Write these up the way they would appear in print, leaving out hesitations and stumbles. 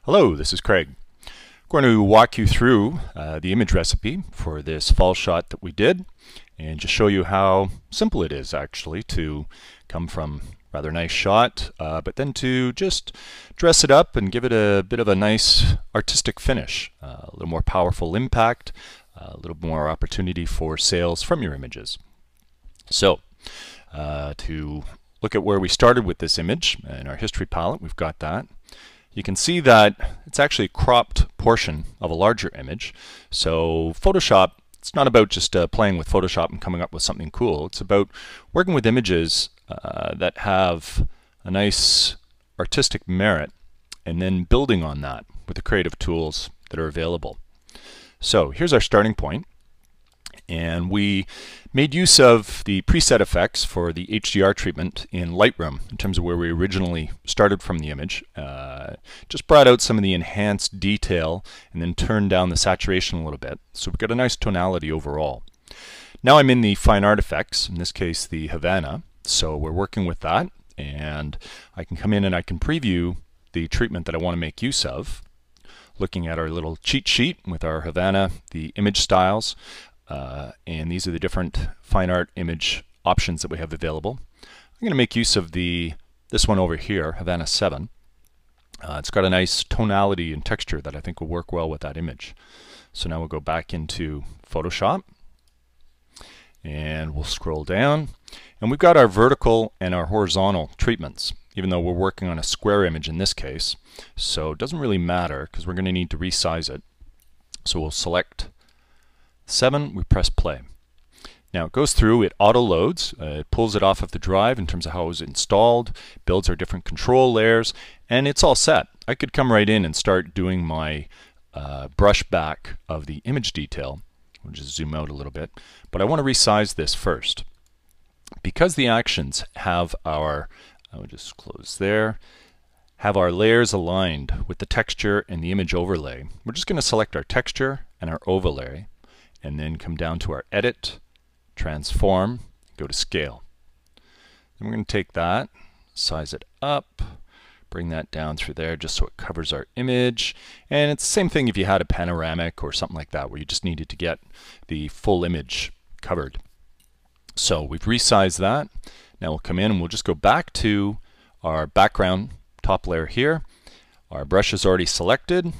Hello, this is Craig. I'm going to walk you through the image recipe for this fall shot that we did and just show you how simple it is actually to come from a rather nice shot but then to just dress it up and give it a bit of a nice artistic finish, a little more powerful impact, a little more opportunity for sales from your images. So to look at where we started with this image in our history palette, we've got that. You can see that it's actually a cropped portion of a larger image. So Photoshop, it's not about just playing with Photoshop and coming up with something cool. It's about working with images that have a nice artistic merit and then building on that with the creative tools that are available. So here's our starting point. And we made use of the preset effects for the HDR treatment in Lightroom in terms of where we originally started from the image. Just brought out some of the enhanced detail and then turned down the saturation a little bit. So we've got a nice tonality overall. Now I'm in the fine art effects, in this case the Havana. So we're working with that, and I can come in and I can preview the treatment that I want to make use of. Looking at our little cheat sheet with our Havana, the image styles. And these are the different fine art image options that we have available. I'm going to make use of this one over here, Havana 7. It's got a nice tonality and texture that I think will work well with that image. So now we'll go back into Photoshop and we'll scroll down, and we've got our vertical and our horizontal treatments, even though we're working on a square image in this case. So it doesn't really matter because we're going to need to resize it. So we'll select 7, we press play. Now it goes through, it auto loads, it pulls it off of the drive in terms of how it was installed, builds our different control layers, and it's all set. I could come right in and start doing my brush back of the image detail. We'll just zoom out a little bit, but I want to resize this first. Because the actions have our, I'll just close there, have our layers aligned with the texture and the image overlay, we're just going to select our texture and our overlay, and then come down to our edit, transform, go to scale. Then we're going to take that, size it up, bring that down through there just so it covers our image. And it's the same thing if you had a panoramic or something like that where you just needed to get the full image covered. So we've resized that. Now we'll come in and we'll just go back to our background top layer here. Our brush is already selected.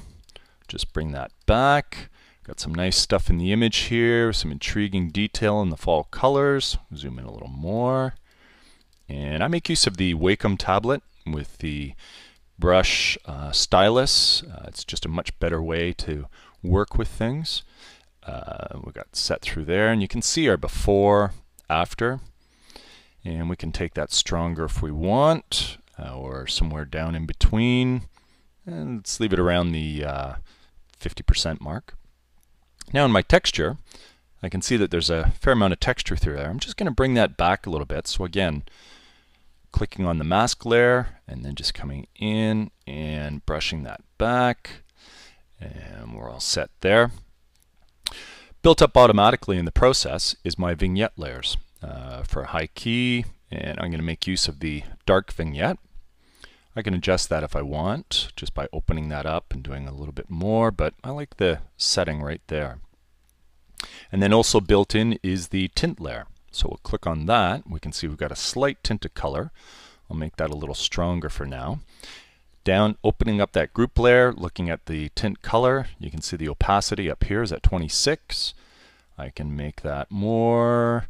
Just bring that back. Got some nice stuff in the image here, some intriguing detail in the fall colors. Zoom in a little more. And I make use of the Wacom tablet with the brush stylus. It's just a much better way to work with things. We got set through there, and you can see our before, after. And we can take that stronger if we want, or somewhere down in between. And let's leave it around the 50% mark. Now in my texture, I can see that there's a fair amount of texture through there. I'm just going to bring that back a little bit. So again, clicking on the mask layer and then just coming in and brushing that back. And we're all set there. Built up automatically in the process is my vignette layers for high key, and I'm going to make use of the dark vignette. I can adjust that if I want, just by opening that up and doing a little bit more, but I like the setting right there. And then also built in is the tint layer. So we'll click on that. We can see we've got a slight tint of color. I'll make that a little stronger for now. Down, opening up that group layer, looking at the tint color, you can see the opacity up here is at 26. I can make that more,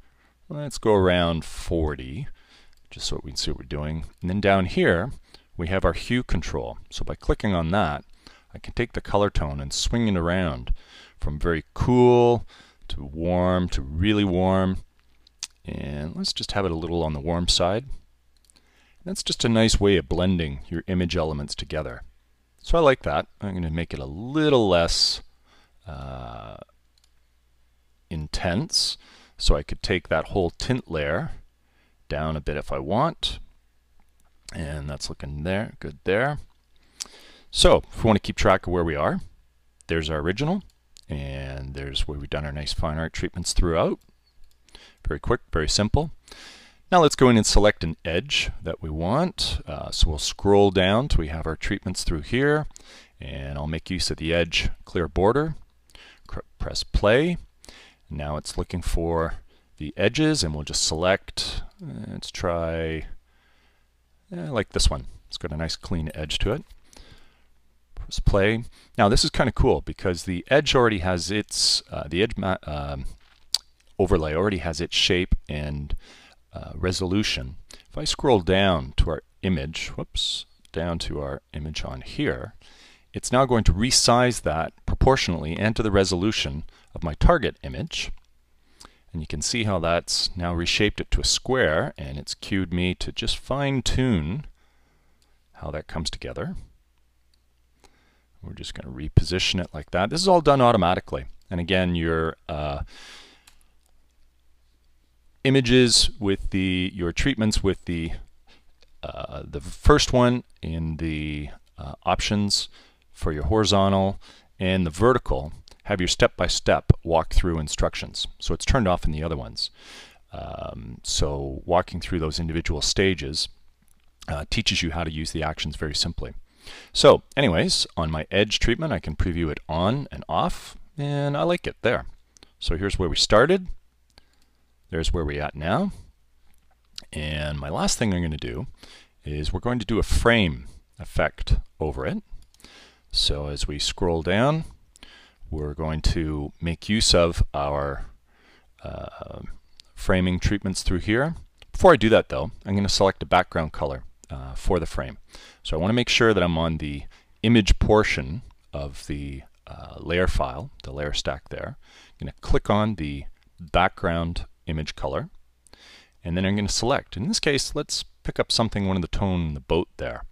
let's go around 40, just so we can see what we're doing. And then down here, we have our hue control. So by clicking on that, I can take the color tone and swing it around from very cool to warm to really warm. And let's just have it a little on the warm side. That's just a nice way of blending your image elements together. So I like that. I'm going to make it a little less intense. So I could take that whole tint layer down a bit if I want. And that's looking there, good there. So if we want to keep track of where we are, there's our original, and there's where we've done our nice fine art treatments throughout. Very quick, very simple. Now let's go in and select an edge that we want. So we'll scroll down till we have our treatments through here, And I'll make use of the edge clear border, press play. Now it's looking for the edges, and we'll just select, let's try like this one. It's got a nice clean edge to it. Press play. Now this is kind of cool because the edge already has its, the edge overlay already has its shape and resolution. If I scroll down to our image, down to our image on here, it's now going to resize that proportionally and to the resolution of my target image. And you can see how that's now reshaped it to a square, and it's cued me to just fine-tune how that comes together. We're just going to reposition it like that. This is all done automatically. And again, your images with your treatments with the first one in the options for your horizontal and the vertical have your step-by-step walkthrough instructions. So it's turned off in the other ones. So walking through those individual stages teaches you how to use the actions very simply. So anyways, on my edge treatment, I can preview it on and off, and I like it there. So here's where we started. There's where we're at now. And my last thing I'm going to do is we're going to do a frame effect over it. So as we scroll down, we're going to make use of our framing treatments through here. Before I do that though, I'm going to select a background color for the frame. So I want to make sure that I'm on the image portion of the layer file, the layer stack there. I'm going to click on the background image color, and then I'm going to select. In this case, let's pick up something, one of the tone in the boat there.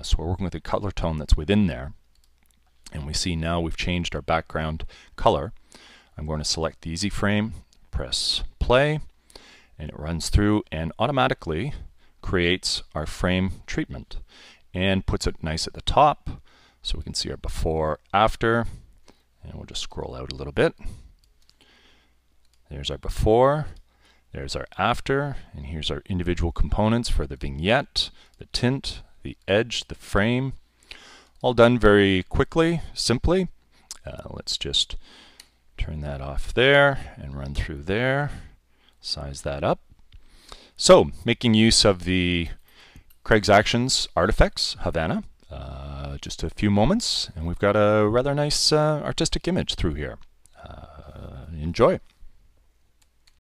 So we're working with a color tone that's within there, and we see now we've changed our background color. I'm going to select the easy frame, press play, and it runs through and automatically creates our frame treatment and puts it nice at the top so we can see our before, after, and we'll just scroll out a little bit. There's our before, there's our after, and here's our individual components for the vignette, the tint, the edge, the frame. All done very quickly, simply. Let's just turn that off there and run through there. Size that up. So, making use of the Craig's Actions artifacts, Havana. Just a few moments, and we've got a rather nice artistic image through here. Enjoy.